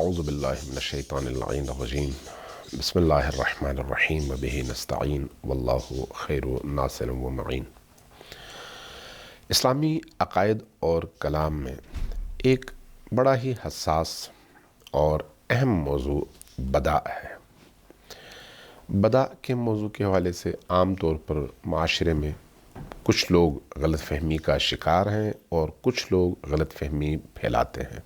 اعوذ باللہ من الشیطان اللعین الرجیم بسم اللہ الرحمن الرحیم وبہ نستعین واللہ خیر ناصر و معین۔ اسلامی عقائد اور کلام میں ایک بڑا ہی حساس اور اہم موضوع بدع ہے۔ بدع کے موضوع کے حوالے سے عام طور پر معاشرے میں کچھ لوگ غلط فہمی کا شکار ہیں اور کچھ لوگ غلط فہمی پھیلاتے ہیں۔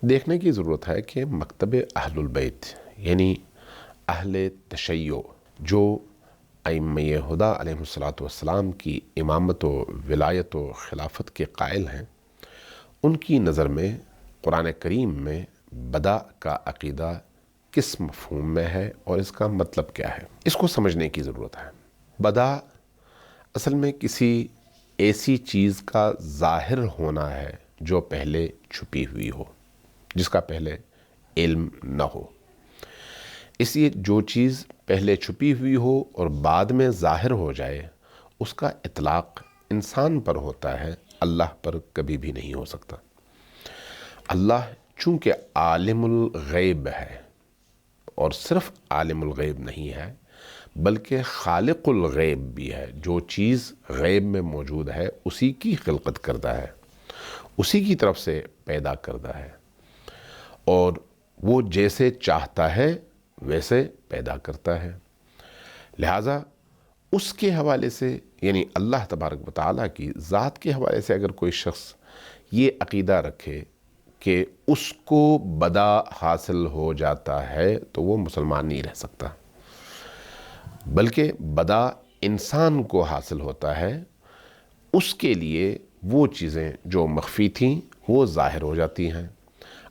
دیکھنے کی ضرورت ہے کہ مکتب اہل البیت یعنی اہل تشیع جو ائمہ ہدیٰ علیہ السلام کی امامت و ولایت و خلافت کے قائل ہیں، ان کی نظر میں قرآن کریم میں بدع کا عقیدہ کس مفہوم میں ہے اور اس کا مطلب کیا ہے، اس کو سمجھنے کی ضرورت ہے۔ بدع اصل میں کسی ایسی چیز کا ظاہر ہونا ہے جو پہلے چھپی ہوئی ہو، جس کا پہلے علم نہ ہو۔ اس لیے جو چیز پہلے چھپی ہوئی ہو اور بعد میں ظاہر ہو جائے، اس کا اطلاق انسان پر ہوتا ہے، اللہ پر کبھی بھی نہیں ہو سکتا۔ اللہ چونکہ عالم الغیب ہے، اور صرف عالم الغیب نہیں ہے بلکہ خالق الغیب بھی ہے، جو چیز غیب میں موجود ہے اسی کی خلقت کردہ ہے، اسی کی طرف سے پیدا کردہ ہے، اور وہ جیسے چاہتا ہے ویسے پیدا کرتا ہے۔ لہٰذا اس کے حوالے سے یعنی اللہ تبارک و تعالیٰ کی ذات کے حوالے سے اگر کوئی شخص یہ عقیدہ رکھے کہ اس کو بدع حاصل ہو جاتا ہے تو وہ مسلمان نہیں رہ سکتا، بلکہ بدع انسان کو حاصل ہوتا ہے۔ اس کے لیے وہ چیزیں جو مخفی تھیں وہ ظاہر ہو جاتی ہیں۔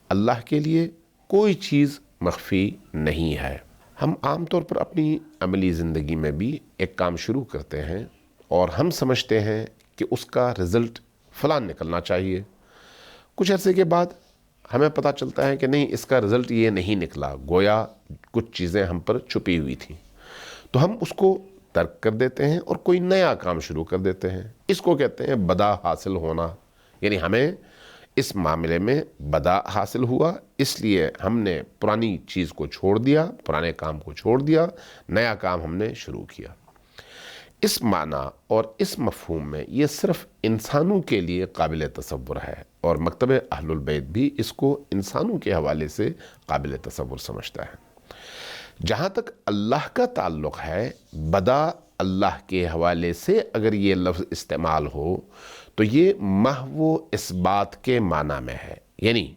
اللہ کے لیے کوئی چیز مخفی نہیں ہے۔ ہم عام طور پر اپنی عملی زندگی میں بھی ایک کام شروع کرتے ہیں اور ہم سمجھتے ہیں کہ اس کا رزلٹ فلاں نکلنا چاہیے۔ کچھ عرصے کے بعد ہمیں پتہ چلتا ہے کہ نہیں، اس کا رزلٹ یہ نہیں نکلا، گویا کچھ چیزیں ہم پر چھپی ہوئی تھیں، تو ہم اس کو ترک کر دیتے ہیں اور کوئی نیا کام شروع کر دیتے ہیں۔ اس کو کہتے ہیں بدع حاصل ہونا، یعنی ہمیں اس معاملے میں بدع حاصل ہوا، اس لیے ہم نے پرانی چیز کو چھوڑ دیا، پرانے کام کو چھوڑ دیا، نیا کام ہم نے شروع کیا۔ اس معنی اور اس مفہوم میں یہ صرف انسانوں کے لیے قابل تصور ہے، اور مکتب اہل البیت بھی اس کو انسانوں کے حوالے سے قابل تصور سمجھتا ہے۔ جہاں تک اللہ کا تعلق ہے، بدع اللہ کے حوالے سے اگر یہ لفظ استعمال ہو تو یہ محو اس بات کے معنی میں ہے۔ یعنی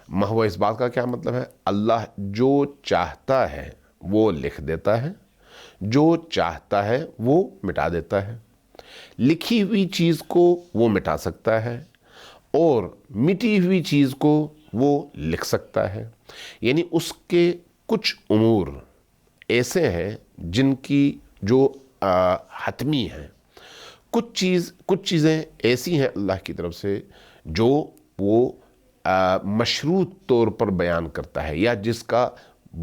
محو اس بات کا کیا مطلب ہے؟ اللہ جو چاہتا ہے وہ لکھ دیتا ہے، جو چاہتا ہے وہ مٹا دیتا ہے۔ لکھی ہوئی چیز کو وہ مٹا سکتا ہے اور مٹی ہوئی چیز کو وہ لکھ سکتا ہے۔ یعنی اس کے کچھ امور ایسے ہیں جن کی جو حتمی ہیں، کچھ چیزیں ایسی ہیں اللہ کی طرف سے جو وہ مشروط طور پر بیان کرتا ہے یا جس کا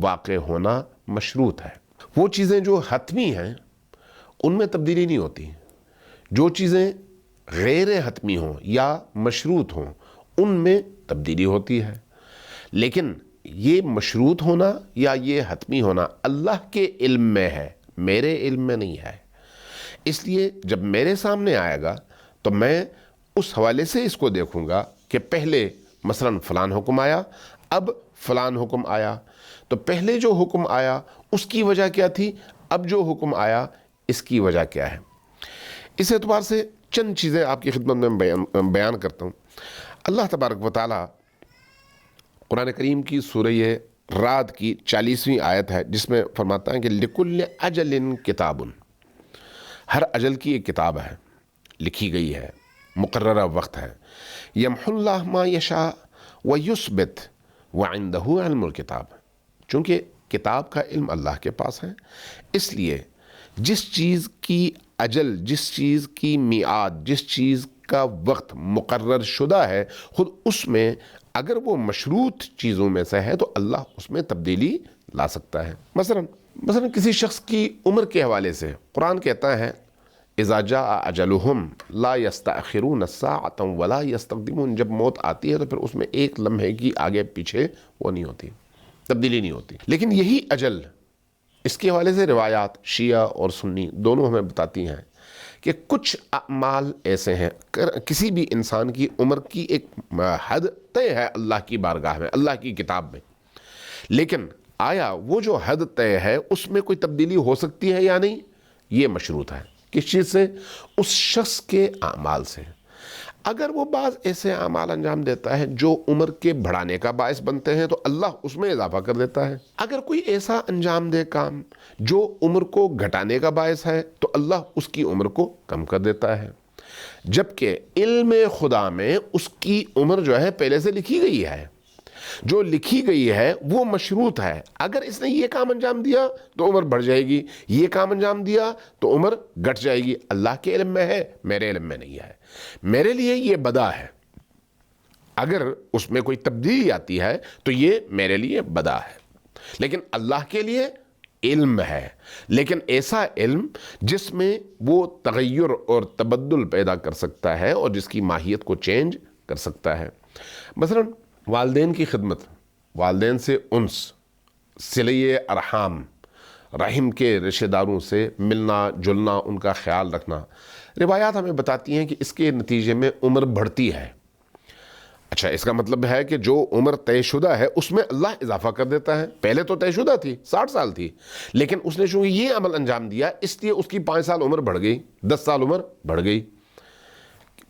واقع ہونا مشروط ہے۔ وہ چیزیں جو حتمی ہیں ان میں تبدیلی نہیں ہوتی۔ جو چیزیں غیر حتمی ہوں یا مشروط ہوں ان میں تبدیلی ہوتی ہے، لیکن یہ مشروط ہونا یا یہ حتمی ہونا اللہ کے علم میں ہے، میرے علم میں نہیں ہے۔ اس لیے جب میرے سامنے آئے گا تو میں اس حوالے سے اس کو دیکھوں گا کہ پہلے مثلاً فلان حکم آیا، اب فلان حکم آیا، تو پہلے جو حکم آیا اس کی وجہ کیا تھی، اب جو حکم آیا اس کی وجہ کیا ہے۔ اس اعتبار سے چند چیزیں آپ کی خدمت میں بیان کرتا ہوں۔ اللہ تبارک و تعالیٰ قرآن کریم کی سورہ رعد کی 40ویں آیت ہے جس میں فرماتا ہے کہ لِكُلِّ أَجَلٍ كِتَابٌ، ہر اجل کی ایک کتاب ہے، لکھی گئی ہے، مقررہ وقت ہے۔ يَمْحُ اللَّهُ مَا يَشَاءُ وَيُثْبِتُ وَعِندَهُ عِلْمُ الْكِتَابِ، چونکہ کتاب کا علم اللہ کے پاس ہے، اس لیے جس چیز کی اجل، جس چیز کی میعاد، جس چیز کا وقت مقرر شدہ ہے، خود اس میں اگر وہ مشروط چیزوں میں سے ہے تو اللہ اس میں تبدیلی لا سکتا ہے۔ مثلا کسی شخص کی عمر کے حوالے سے قرآن کہتا ہے اذا جاء اجلہم لا یستأخرون ساعۃ ولا یستقدمون، جب موت آتی ہے تو پھر اس میں ایک لمحے کی آگے پیچھے وہ نہیں ہوتی، تبدیلی نہیں ہوتی۔ لیکن یہی اجل، اس کے حوالے سے روایات شیعہ اور سنی دونوں ہمیں بتاتی ہیں کہ کچھ اعمال ایسے ہیں، کسی بھی انسان کی عمر کی ایک حد طے ہے اللہ کی بارگاہ میں، اللہ کی کتاب میں، لیکن آیا وہ جو حد طے ہے اس میں کوئی تبدیلی ہو سکتی ہے یا نہیں، یہ مشروط ہے۔ کس چیز سے؟ اس شخص کے اعمال سے۔ اگر وہ بعض ایسے اعمال انجام دیتا ہے جو عمر کے بڑھانے کا باعث بنتے ہیں تو اللہ اس میں اضافہ کر دیتا ہے۔ اگر کوئی ایسا انجام دے کام جو عمر کو گھٹانے کا باعث ہے تو اللہ اس کی عمر کو کم کر دیتا ہے، جبکہ علم خدا میں اس کی عمر جو ہے پہلے سے لکھی گئی ہے، جو لکھی گئی ہے وہ مشروط ہے۔ اگر اس نے یہ کام انجام دیا تو عمر بڑھ جائے گی، یہ کام انجام دیا تو عمر گھٹ جائے گی۔ اللہ کے علم میں ہے، میرے علم میں نہیں ہے، میرے لیے یہ بدا ہے، اگر اس میں کوئی تبدیلی آتی ہے تو یہ میرے لیے بدا ہے، لیکن اللہ کے لیے علم ہے، لیکن ایسا علم جس میں وہ تغیر اور تبدل پیدا کر سکتا ہے اور جس کی ماہیت کو چینج کر سکتا ہے۔ مثلا والدین کی خدمت، والدین سے انس، صلہ ارحام، رحم کے رشتہ داروں سے ملنا جلنا، ان کا خیال رکھنا، روایات ہمیں بتاتی ہیں کہ اس کے نتیجے میں عمر بڑھتی ہے۔ اچھا، اس کا مطلب ہے کہ جو عمر طے شدہ ہے اس میں اللہ اضافہ کر دیتا ہے۔ پہلے تو طے شدہ تھی، 60 سال تھی، لیکن اس نے چونکہ یہ عمل انجام دیا اس لیے اس کی 5 سال عمر بڑھ گئی، 10 سال عمر بڑھ گئی،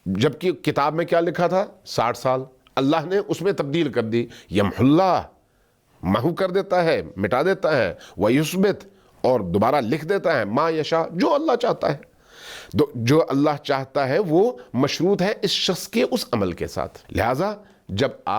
جبکہ کتاب میں کیا لکھا تھا 60 سال، اللہ نے اس میں تبدیل کر دی۔ یمحو اللہ، محو کر دیتا ہے، مٹا دیتا ہے، ویثبت، اور دوبارہ لکھ دیتا ہے، ما یشاء، جو اللہ چاہتا ہے۔ جو اللہ چاہتا ہے وہ مشروط ہے اس شخص کے اس عمل کے ساتھ۔ لہٰذا جب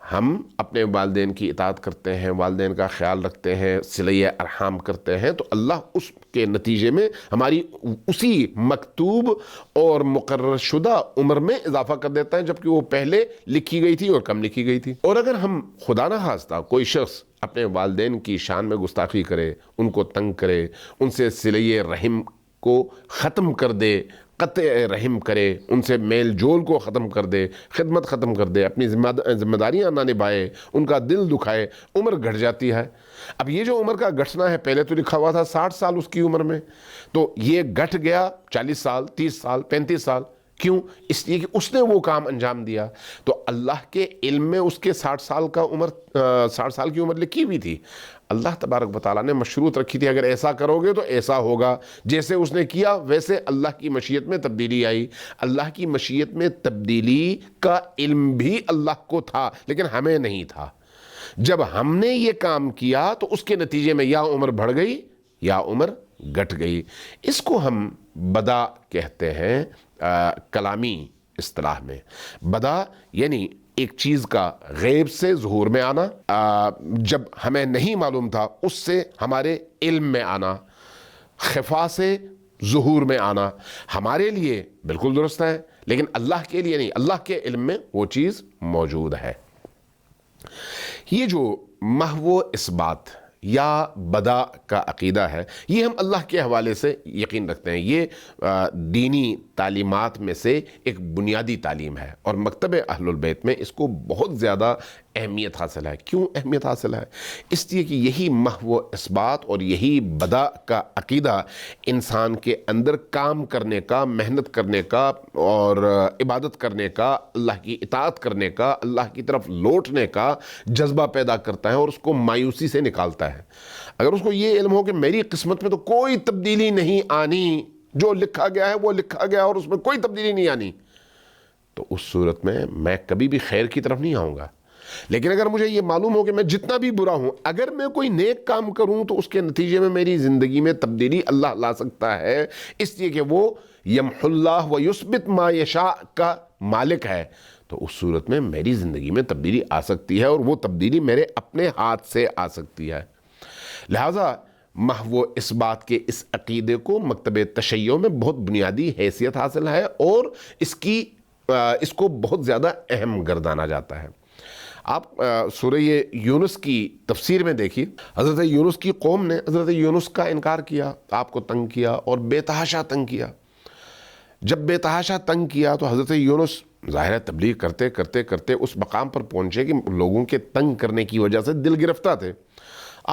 ہم اپنے والدین کی اطاعت کرتے ہیں، والدین کا خیال رکھتے ہیں، صلہ ارحام کرتے ہیں، تو اللہ اس کے نتیجے میں ہماری اسی مکتوب اور مقرر شدہ عمر میں اضافہ کر دیتا ہے، جبکہ وہ پہلے لکھی گئی تھی اور کم لکھی گئی تھی۔ اور اگر ہم خدا نہ خواستہ کوئی شخص اپنے والدین کی شان میں گستاخی کرے، ان کو تنگ کرے، ان سے صلہ رحم کو ختم کر دے، قطع رحم کرے، ان سے میل جول کو ختم کر دے، خدمت ختم کر دے، اپنی ذمہ داریاں نہ نبھائے، ان کا دل دکھائے، عمر گھٹ جاتی ہے۔ اب یہ جو عمر کا گھٹنا ہے، پہلے تو لکھا ہوا تھا 60 سال اس کی عمر میں، تو یہ گھٹ گیا 40 سال، 30 سال، 35 سال۔ کیوں؟ اس لیے کہ اس نے وہ کام انجام دیا۔ تو اللہ کے علم میں اس کے 60 سال کی عمر لکھی ہوئی تھی، اللہ تبارک و تعالیٰ نے مشروط رکھی تھی، اگر ایسا کرو گے تو ایسا ہوگا، جیسے اس نے کیا ویسے اللہ کی مشیت میں تبدیلی آئی۔ اللہ کی مشیت میں تبدیلی کا علم بھی اللہ کو تھا لیکن ہمیں نہیں تھا۔ جب ہم نے یہ کام کیا تو اس کے نتیجے میں یا عمر بڑھ گئی یا عمر گھٹ گئی۔ اس کو ہم بدا کہتے ہیں کلامی اصطلاح میں۔ بدا یعنی ایک چیز کا غیب سے ظہور میں آنا، جب ہمیں نہیں معلوم تھا اس سے ہمارے علم میں آنا، خفا سے ظہور میں آنا۔ ہمارے لیے بالکل درست ہے لیکن اللہ کے لیے نہیں، اللہ کے علم میں وہ چیز موجود ہے۔ یہ جو محو اثبات یا بدا کا عقیدہ ہے، یہ ہم اللہ کے حوالے سے یقین رکھتے ہیں۔ یہ دینی تعلیمات میں سے ایک بنیادی تعلیم ہے اور مکتب اہل البیت میں اس کو بہت زیادہ اہمیت حاصل ہے۔ کیوں اہمیت حاصل ہے؟ اس لیے کہ یہی محو اثبات اور یہی بدا کا عقیدہ انسان کے اندر کام کرنے کا، محنت کرنے کا اور عبادت کرنے کا، اللہ کی اطاعت کرنے کا، اللہ کی طرف لوٹنے کا جذبہ پیدا کرتا ہے اور اس کو مایوسی سے نکالتا ہے۔ اگر اس کو یہ علم ہو کہ میری قسمت میں تو کوئی تبدیلی نہیں آنی، جو لکھا گیا ہے وہ لکھا گیا اور اس میں کوئی تبدیلی نہیں آنی، تو اس صورت میں کبھی بھی خیر کی طرف نہیں آؤں گا۔ لیکن اگر مجھے یہ معلوم ہو کہ میں جتنا بھی برا ہوں، اگر میں کوئی نیک کام کروں تو اس کے نتیجے میں میری زندگی میں تبدیلی اللہ لا سکتا ہے، اس لیے کہ وہ یمحو اللہ ویثبت ما یشاء کا مالک ہے، تو اس صورت میں میری زندگی میں تبدیلی آ سکتی ہے اور وہ تبدیلی میرے اپنے ہاتھ سے آ سکتی ہے۔ لہٰذا محو اثبات کے اس عقیدے کو مکتب تشیع میں بہت بنیادی حیثیت حاصل ہے اور اس کو بہت زیادہ اہم گردانا جاتا ہے۔ آپ سورہ یونس کی تفسیر میں دیکھیے، حضرت یونس کی قوم نے حضرت یونس کا انکار کیا، آپ کو تنگ کیا اور بے تحاشا تنگ کیا، جب بے تحاشا تنگ کیا تو حضرت یونس ظاہر ہے تبلیغ کرتے کرتے کرتے اس مقام پر پہنچے کہ لوگوں کے تنگ کرنے کی وجہ سے دل گرفتہ تھے۔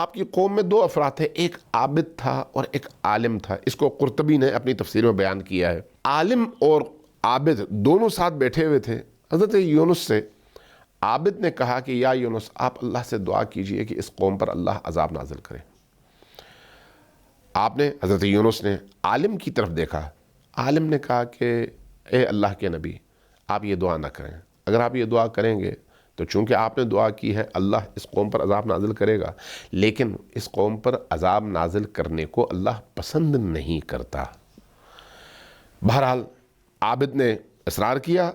آپ کی قوم میں دو افراد تھے، ایک عابد تھا اور ایک عالم تھا۔ اس کو قرطبی نے اپنی تفسیر میں بیان کیا ہے۔ عالم اور عابد دونوں ساتھ بیٹھے ہوئے تھے۔ حضرت یونس سے عابد نے کہا کہ یا یونس، آپ اللہ سے دعا کیجئے کہ اس قوم پر اللہ عذاب نازل کرے۔ آپ نے حضرت یونس نے عالم کی طرف دیکھا، عالم نے کہا کہ اے اللہ کے نبی، آپ یہ دعا نہ کریں، اگر آپ یہ دعا کریں گے تو چونکہ آپ نے دعا کی ہے اللہ اس قوم پر عذاب نازل کرے گا، لیکن اس قوم پر عذاب نازل کرنے کو اللہ پسند نہیں کرتا۔ بہرحال عابد نے اصرار کیا،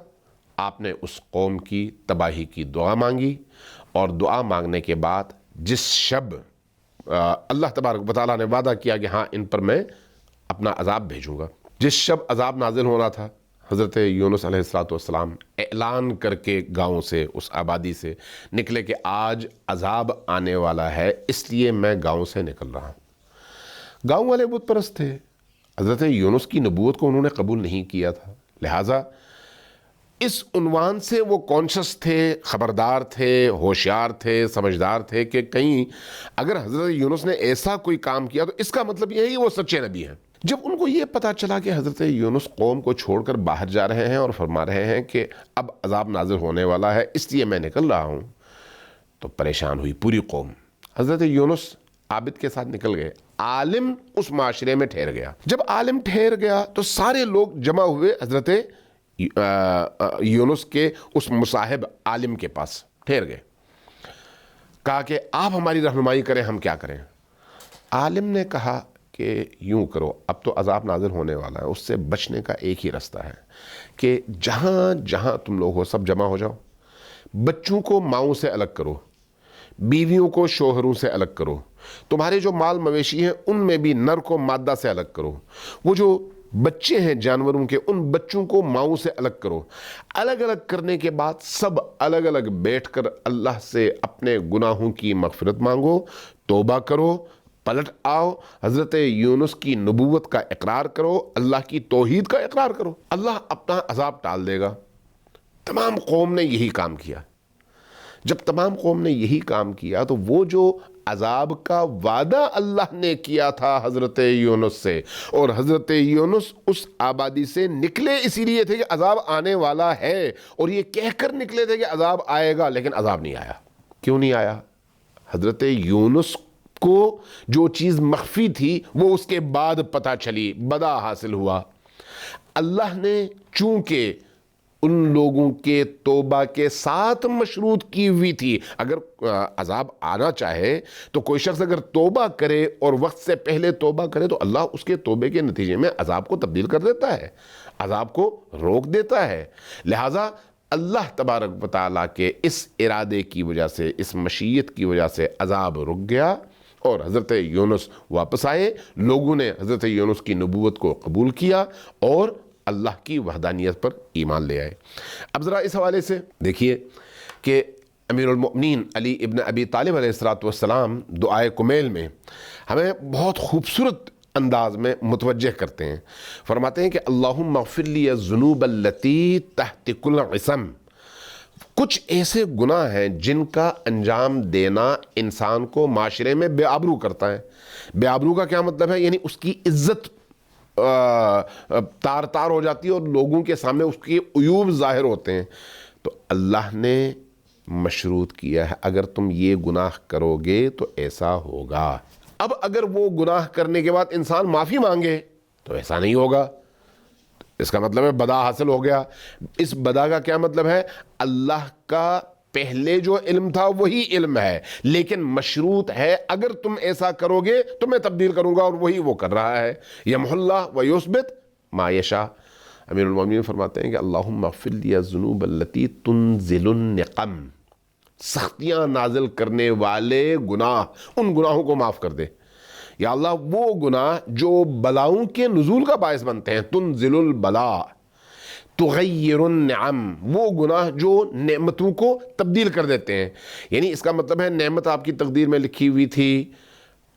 آپ نے اس قوم کی تباہی کی دعا مانگی، اور دعا مانگنے کے بعد جس شب اللہ تبارک و تعالیٰ نے وعدہ کیا کہ ہاں ان پر میں اپنا عذاب بھیجوں گا، جس شب عذاب نازل ہونا تھا، حضرت یونس علیہ السلام اعلان کر کے گاؤں سے، اس آبادی سے نکلے کہ آج عذاب آنے والا ہے، اس لیے میں گاؤں سے نکل رہا ہوں۔ گاؤں والے بت پرست تھے، حضرت یونس کی نبوت کو انہوں نے قبول نہیں کیا تھا، لہٰذا اس عنوان سے وہ کانشس تھے، خبردار تھے، ہوشیار تھے، سمجھدار تھے کہ کہیں اگر حضرت یونس نے ایسا کوئی کام کیا تو اس کا مطلب یہ ہے کہ وہ سچے نبی ہیں۔ جب ان کو یہ پتا چلا کہ حضرت یونس قوم کو چھوڑ کر باہر جا رہے ہیں اور فرما رہے ہیں کہ اب عذاب نازل ہونے والا ہے اس لیے میں نکل رہا ہوں، تو پریشان ہوئی پوری قوم۔ حضرت یونس عابد کے ساتھ نکل گئے، عالم اس معاشرے میں ٹھہر گیا۔ جب عالم ٹھہر گیا تو سارے لوگ جمع ہوئے حضرت یونس کے اس مصاحب عالم کے پاس ٹھہر گئے، کہا کہ آپ ہماری رہنمائی کریں، ہم کیا کریں؟ عالم نے کہا کہ یوں کرو، اب تو عذاب نازل ہونے والا ہے، اس سے بچنے کا ایک ہی راستہ ہے کہ جہاں جہاں تم لوگ ہو سب جمع ہو جاؤ، بچوں کو ماؤں سے الگ کرو، بیویوں کو شوہروں سے الگ کرو، تمہارے جو مال مویشی ہیں ان میں بھی نر کو مادہ سے الگ کرو، وہ جو بچے ہیں جانوروں کے ان بچوں کو ماؤں سے الگ کرو۔ الگ الگ کرنے کے بعد سب الگ الگ بیٹھ کر اللہ سے اپنے گناہوں کی مغفرت مانگو، توبہ کرو، پلٹ آؤ، حضرت یونس کی نبوت کا اقرار کرو، اللہ کی توحید کا اقرار کرو، اللہ اپنا عذاب ٹال دے گا۔ تمام قوم نے یہی کام کیا۔ جب تمام قوم نے یہی کام کیا تو وہ جو عذاب کا وعدہ اللہ نے کیا تھا حضرت یونس سے، اور حضرت یونس اس آبادی سے نکلے اسی لیے تھے کہ عذاب آنے والا ہے، اور یہ کہہ کر نکلے تھے کہ عذاب آئے گا، لیکن عذاب نہیں آیا۔ کیوں نہیں آیا؟ حضرت یونس کو جو چیز مخفی تھی وہ اس کے بعد پتہ چلی، بدا حاصل ہوا۔ اللہ نے چونکہ ان لوگوں کے توبہ کے ساتھ مشروط کی ہوئی تھی، اگر عذاب آنا چاہے تو کوئی شخص اگر توبہ کرے اور وقت سے پہلے توبہ کرے تو اللہ اس کے توبے کے نتیجے میں عذاب کو تبدیل کر دیتا ہے، عذاب کو روک دیتا ہے۔ لہٰذا اللہ تبارک و تعالیٰ کے اس ارادے کی وجہ سے، اس مشیت کی وجہ سے عذاب رک گیا اور حضرت یونس واپس آئے، لوگوں نے حضرت یونس کی نبوت کو قبول کیا اور اللہ کی وحدانیت پر ایمان لے آئے۔ اب ذرا اس حوالے سے دیکھیے کہ امیر المؤمنین علی ابن ابی طالب علیہ السلام دعائے کمیل میں ہمیں بہت خوبصورت انداز میں متوجہ کرتے ہیں، فرماتے ہیں کہ اللہم اغفر لی الذنوب التی تحت کل عصم۔ کچھ ایسے گناہ ہیں جن کا انجام دینا انسان کو معاشرے میں بے آبرو کرتا ہے۔ بے آبرو کا کیا مطلب ہے؟ یعنی اس کی عزت تار تار ہو جاتی ہے اور لوگوں کے سامنے اس کے عیوب ظاہر ہوتے ہیں۔ تو اللہ نے مشروط کیا ہے اگر تم یہ گناہ کرو گے تو ایسا ہوگا۔ اب اگر وہ گناہ کرنے کے بعد انسان معافی مانگے تو ایسا نہیں ہوگا، اس کا مطلب ہے بدا حاصل ہو گیا۔ اس بدا کا کیا مطلب ہے؟ اللہ کا پہلے جو علم تھا وہی علم ہے، لیکن مشروط ہے اگر تم ایسا کرو گے تو میں تبدیل کروں گا، اور وہی وہ کر رہا ہے۔ یمحو اللہ ویثبت ما یشاء۔ امیر المومنین فرماتے ہیں کہ اللہم اغفر لی الذنوب التی تنزل النقم، سختیاں نازل کرنے والے گناہ، ان گناہوں کو معاف کر دے۔ یا اللہ وہ گناہ جو بلاؤں کے نزول کا باعث بنتے ہیں، تنزل البلاء تغیر النعم، وہ گناہ جو نعمتوں کو تبدیل کر دیتے ہیں۔ یعنی اس کا مطلب ہے نعمت آپ کی تقدیر میں لکھی ہوئی تھی،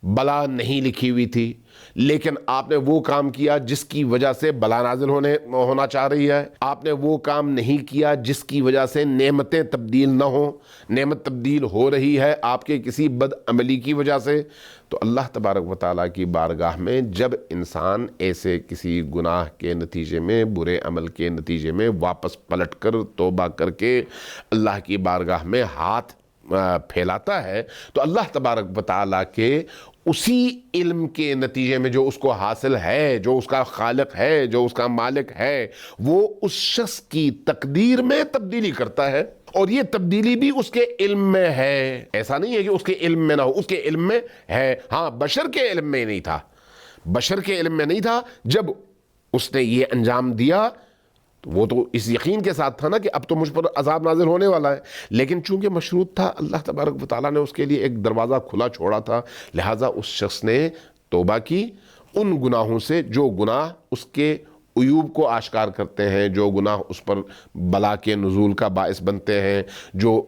بلا نہیں لکھی ہوئی تھی، لیکن آپ نے وہ کام کیا جس کی وجہ سے بلا نازل ہونا چاہ رہی ہے، آپ نے وہ کام نہیں کیا جس کی وجہ سے نعمتیں تبدیل نہ ہوں، نعمت تبدیل ہو رہی ہے آپ کے کسی بد عملی کی وجہ سے، تو اللہ تبارک و تعالیٰ کی بارگاہ میں جب انسان ایسے کسی گناہ کے نتیجے میں، برے عمل کے نتیجے میں واپس پلٹ کر توبہ کر کے اللہ کی بارگاہ میں ہاتھ پھیلاتا ہے، تو اللہ تبارک و تعالیٰ کے اسی علم کے نتیجے میں جو اس کو حاصل ہے، جو اس کا خالق ہے، جو اس کا مالک ہے، وہ اس شخص کی تقدیر میں تبدیلی کرتا ہے، اور یہ تبدیلی بھی اس کے علم میں ہے۔ ایسا نہیں ہے کہ اس کے علم میں نہ ہو، اس کے علم میں ہے۔ ہاں، بشر کے علم میں نہیں تھا، بشر کے علم میں نہیں تھا۔ جب اس نے یہ انجام دیا تو وہ تو اس یقین کے ساتھ تھا نا کہ اب تو مجھ پر عذاب نازل ہونے والا ہے، لیکن چونکہ مشروط تھا، اللہ تبارک و تعالیٰ نے اس کے لیے ایک دروازہ کھلا چھوڑا تھا، لہٰذا اس شخص نے توبہ کی ان گناہوں سے جو گناہ اس کے عیوب کو آشکار کرتے ہیں، جو گناہ اس پر بلا کے نزول کا باعث بنتے ہیں، جو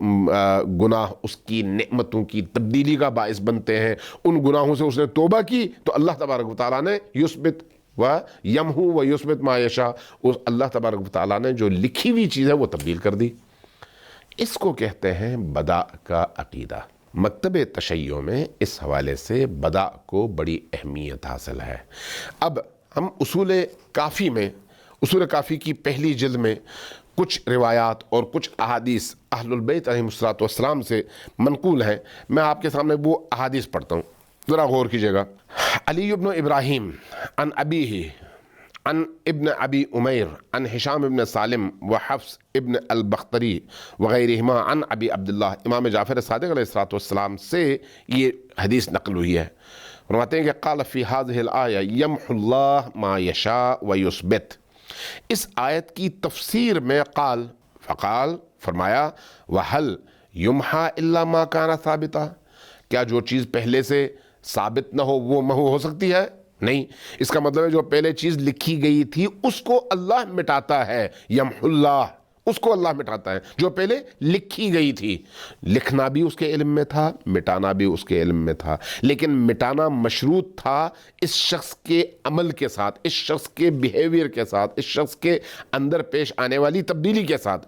گناہ اس کی نعمتوں کی تبدیلی کا باعث بنتے ہیں، ان گناہوں سے اس نے توبہ کی تو اللہ تبارک و تعالیٰ نے یثبت وَيَمْحُو وَيُثْبِتْ مَا يَشَاءُ، اس اللہ تبارک و تعالیٰ نے جو لکھی ہوئی چیز ہے وہ تبدیل کر دی۔ اس کو کہتے ہیں بدع کا عقیدہ۔ مکتب تشیع میں اس حوالے سے بدع کو بڑی اہمیت حاصل ہے۔ اب ہم اصول کافی کی پہلی جلد میں کچھ روایات اور کچھ احادیث اہل البیت علیہم السلام سے منقول ہیں، میں آپ کے سامنے وہ احادیث پڑھتا ہوں، ذرا غور کیجئے گا۔ علی بن ابراہیم عن ابیہ عن ابن ابی عمیر عن ہشام بن سالم وحفص ابن البختری وغیرہما عن ابی عبداللہ، امام جعفر صادق علیہ السلام سے یہ حدیث نقل ہوئی ہے۔ فرماتے ہیں کہ قال فی هذه الآیہ یمحو اللہ ما یشاء ویثبت، اس آیت کی تفسیر میں فقال فرمایا وَهَلْ يُمْحَى إِلَّا مَا كَانَ ثَابِتًا، کیا جو چیز پہلے سے ثابت نہ ہو وہ محو ہو سکتی ہے؟ نہیں، اس کا مطلب ہے جو پہلے چیز لکھی گئی تھی اس کو اللہ مٹاتا ہے، یمحو اللہ، اس کو اللہ مٹاتا ہے جو پہلے لکھی گئی تھی۔ لکھنا بھی اس کے علم میں تھا، مٹانا بھی اس کے علم میں تھا، لیکن مٹانا مشروط تھا اس شخص کے عمل کے ساتھ، اس شخص کے بیہیویئر کے ساتھ، اس شخص کے اندر پیش آنے والی تبدیلی کے ساتھ۔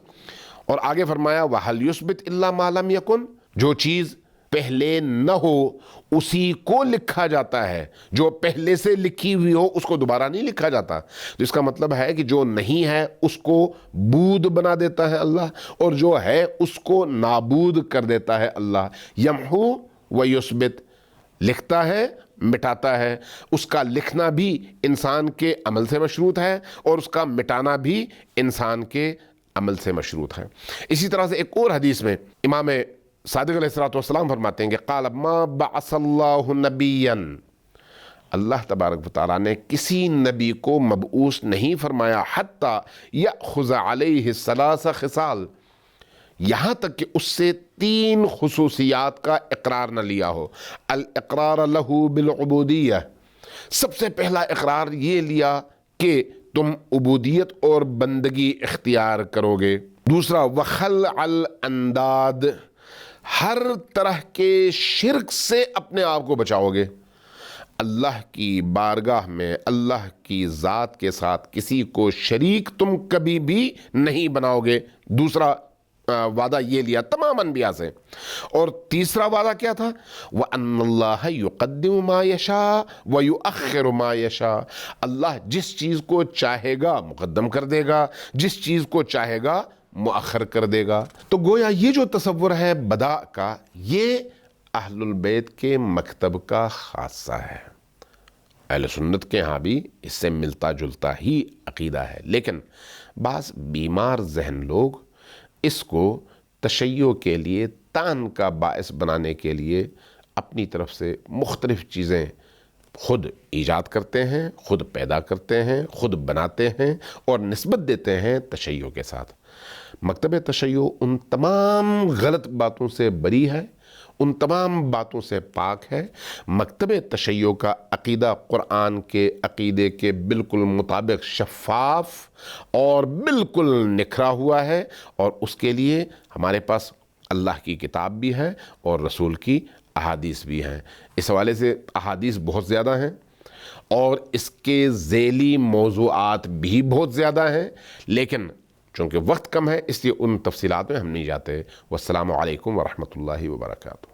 اور آگے فرمایا وَهَلْ يُثْبِتْ إِلَّا مَا لَمْ يَكُنْ، جو چیز پہلے نہ ہو اسی کو لکھا جاتا ہے، جو پہلے سے لکھی ہوئی ہو اس کو دوبارہ نہیں لکھا جاتا۔ تو اس کا مطلب ہے کہ جو نہیں ہے اس کو بود بنا دیتا ہے اللہ، اور جو ہے اس کو نابود کر دیتا ہے اللہ۔ یمحو و یثبت، لکھتا ہے مٹاتا ہے، اس کا لکھنا بھی انسان کے عمل سے مشروط ہے اور اس کا مٹانا بھی انسان کے عمل سے مشروط ہے۔ اسی طرح سے ایک اور حدیث میں امام صادق علیہ السلام فرماتے ہیں کہ قال ما بعث اللہ نبیا، اللہ تبارک و تعالیٰ نے کسی نبی کو مبعوث نہیں فرمایا حتی یأخذ علیہ الثلاث خصال، یہاں تک کہ اس سے 3 خصوصیات کا اقرار نہ لیا ہو۔ الاقرار لہ بالعبودیہ، سب سے پہلا اقرار یہ لیا کہ تم عبودیت اور بندگی اختیار کرو گے۔ دوسرا وخلع الانداد، ہر طرح کے شرک سے اپنے آپ کو بچاؤ گے، اللہ کی بارگاہ میں اللہ کی ذات کے ساتھ کسی کو شریک تم کبھی بھی نہیں بناؤ گے۔ دوسرا وعدہ یہ لیا تمام انبیاء سے۔ اور تیسرا وعدہ کیا تھا؟ وَأَنَّ اللَّهَ يُقَدِّمُ مَا يَشَاءُ وَيُؤَخِّرُ مَا يَشَاءُ، اللہ جس چیز کو چاہے گا مقدم کر دے گا، جس چیز کو چاہے گا مؤخر کر دے گا۔ تو گویا یہ جو تصور ہے بدع کا، یہ اہل البیت کے مکتب کا خاصہ ہے۔ اہل سنت کے ہاں بھی اس سے ملتا جلتا ہی عقیدہ ہے، لیکن بعض بیمار ذہن لوگ اس کو تشیع کے لیے تان کا باعث بنانے کے لیے اپنی طرف سے مختلف چیزیں خود ایجاد کرتے ہیں، خود پیدا کرتے ہیں، خود بناتے ہیں اور نسبت دیتے ہیں تشیع کے ساتھ۔ مکتب تشیع ان تمام غلط باتوں سے بری ہے، ان تمام باتوں سے پاک ہے۔ مکتب تشیع کا عقیدہ قرآن کے عقیدے کے بالکل مطابق شفاف اور بالکل نکھرا ہوا ہے، اور اس کے لیے ہمارے پاس اللہ کی کتاب بھی ہے اور رسول کی احادیث بھی ہیں۔ اس حوالے سے احادیث بہت زیادہ ہیں، اور اس کے ذیلی موضوعات بھی بہت زیادہ ہیں، لیکن چونکہ وقت کم ہے اس لیے ان تفصیلات میں ہم نہیں جاتے۔ والسلام علیکم ورحمۃ اللہ وبرکاتہ۔